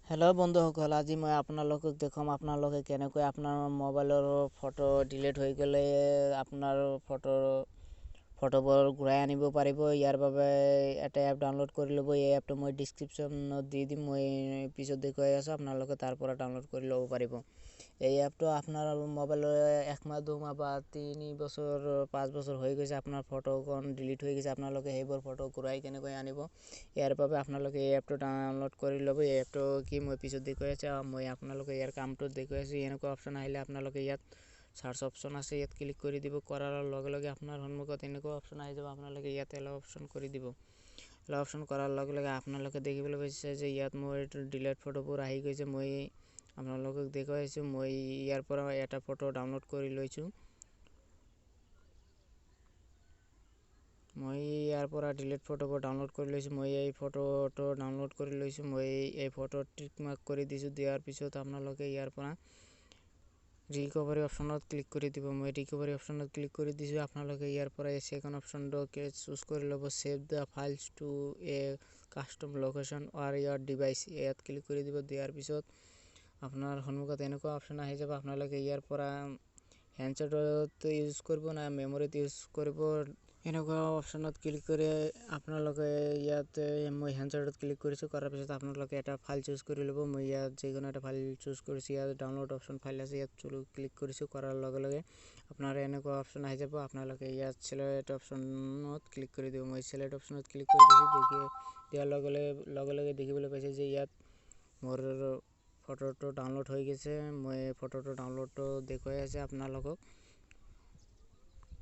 Hello' বন্ধুসকল, আজি মই আপোনালোকক দেখুৱাম আপোনালোকে কেনেকৈ আপোনাৰ মোবাইলৰ ফটো ডিলিট হৈ গ'লে আপোনাৰ ফটোবোৰ ঘূৰাই আনিব পাৰিব। ইয়াৰ বাবে এটা এপ ডাউনলোড কৰি ল'ব। এই এপটো মই ডিছক্ৰিপশ্যনত দি দিম। মই পিছত দেখুৱাই আছোঁ, আপোনালোকে তাৰ পৰা ডাউনলোড কৰি ল'ব পাৰিব। এই এপটো আপোনাৰ মোবাইলৰ 1 মাহ 2 মাহ বা 3 বছৰ 5 বছৰ হৈ গৈছে, আপোনাৰ ফটোখন ডিলিট হৈ গৈছে, আপোনালোকে সেইবোৰ ফটো ঘূৰাই কেনেকৈ আনিব, ইয়াৰ বাবে আপোনালোকে এই এপটো ডাউনলোড কৰি ল'ব। এই এপটো কি মই পিছত দেখুৱাই আছোঁ, মই আপোনালোকে ইয়াৰ কামটো দেখুৱাই আছোঁ। এনেকুৱা অপশ্যন আহিলে আপোনালোকে ইয়াত সাৰ্চ অপশ্যন আছে, ইয়াত ক্লিক কৰি দিব। কৰাৰ লগে লগে আপোনাৰ সন্মুখত এনেকুৱা অপশ্যন আহি যাব, আপোনালোকে ইয়াত এলাও অপশ্যন কৰি দিব। এলাও অপশ্যন কৰাৰ লগে লগে আপোনালোকে দেখিবলৈ পাইছে যে ইয়াত মোৰ ডিলিট ফটোবোৰ আহি গৈছে। মই আপোনালোকক দেখুৱাই আছোঁ। মই ইয়াৰ পৰা এটা ফটো ডাউনলোড কৰি লৈছোঁ। মই ইয়াৰ পৰা ডিলিট ফটোবোৰ ডাউনলোড কৰি লৈছোঁ। মই এই ফটোটো ডাউনলোড কৰি লৈছোঁ। মই এই ফটো টিক মাৰ্ক কৰি দিছোঁ। দিয়াৰ পিছত আপোনালোকে ইয়াৰ পৰা ৰিকভাৰী অপশ্যনত ক্লিক কৰি দিব। মই ৰিকভাৰী অপশ্যনত ক্লিক কৰি দিছোঁ। আপোনালোকে ইয়াৰ পৰা এই ছেকেণ্ড অপশ্যনটো চুজ কৰি ল'ব। Save the files to a custom location or your device, ইয়াত ক্লিক কৰি দিব। দিয়াৰ পিছত আপোনাৰ সন্মুখত এনেকুৱা অপশ্যন আহি যাব। আপোনালোকে ইয়াৰ পৰা হেণ্ডছেটত ইউজ কৰিব না মেমৰিত ইউজ কৰিব, এনেকুৱা অপশ্যনত ক্লিক কৰি আপোনালোকে ইয়াত মই হেণ্ডছেটত ক্লিক কৰিছোঁ। কৰাৰ পিছত আপোনালোকে এটা ফাইল চুজ কৰি ল'ব। মই ইয়াত যিকোনো এটা ফাইল চুজ কৰিছোঁ। ইয়াত ডাউনলোড অপশ্যন ফাইল আছে, ইয়াত ক্লিক কৰিছোঁ। কৰাৰ লগে লগে আপোনাৰ এনেকুৱা অপশ্যন আহি যাব। আপোনালোকে ইয়াত চিলেক্ট অপশ্যনত ক্লিক কৰি দিব। মই চিলেক্ট অপশ্যনত ক্লিক কৰি দিছোঁ। দিয়াৰ লগে লগে দেখিবলৈ পাইছে যে ইয়াত মোৰ ফটোটো ডাউনলোড হৈ গৈছে। মই ফটোটো ডাউনলোডটো দেখুৱাই আছে আপোনালোকক।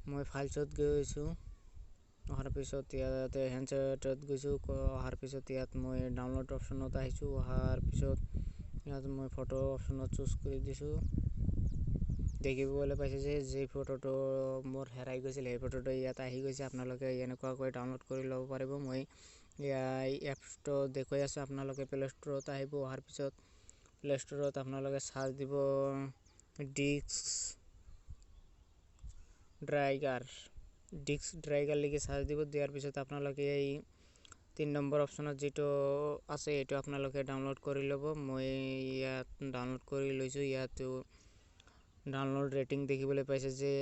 মই ফাইলছত গৈছোঁ, অহাৰ পিছত ইয়াতে হেণ্ডছেটত গৈছোঁ। অহাৰ পিছত ইয়াত মই ডাউনলোড অপশ্যনত আহিছোঁ। অহাৰ পিছত ইয়াত মই ফটো অপশ্যনত চুজ কৰি দিছোঁ। দেখিবলৈ পাইছে যে যি ফটোটো মোৰ হেৰাই গৈছিল সেই ফটোটো ইয়াত আহি গৈছে। আপোনালোকে এনেকুৱাকৈ ডাউনলোড কৰি ল'ব পাৰিব। মই এই এপছটো দেখুৱাই আছোঁ। আপোনালোকে প্লে ষ্ট'ৰত আহিব। অহাৰ পিছত প্লে ষ্ট'ৰত আপোনালোকে চাৰ্চ দিব ডিস্ক ড্ৰাইভাৰ লিখি চাৰ্চ দিব। দিয়াৰ পিছত আপোনালোকে এই 3 নম্বৰ অপশ্যনত যিটো আছে এইটো আপোনালোকে ডাউনলোড কৰি ল'ব। মই ইয়াত ডাউনলোড কৰি লৈছোঁ। ইয়াতো ডাউনলোড ৰেটিং দেখিবলৈ পাইছে যে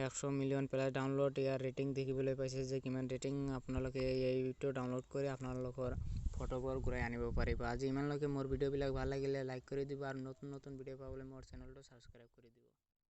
100 মিলিয়ন প্লাছ ডাউনলোড। ইয়াৰ ৰেটিং দেখিবলৈ পাইছে যে কিমান ৰেটিং। আপোনালোকে এইটো ডাউনলোড কৰি আপোনালোকৰ ফটোবোৰ ঘূৰাই আনিব পাৰিব। আজি ইমানলৈকে। মোৰ ভিডিঅ'বিলাক ভাল লাগিলে লাইক কৰি দিব আৰু নতুন ভিডিঅ' পাবলৈ মোৰ চেনেলটো ছাবস্ক্ৰাইব কৰি দিব।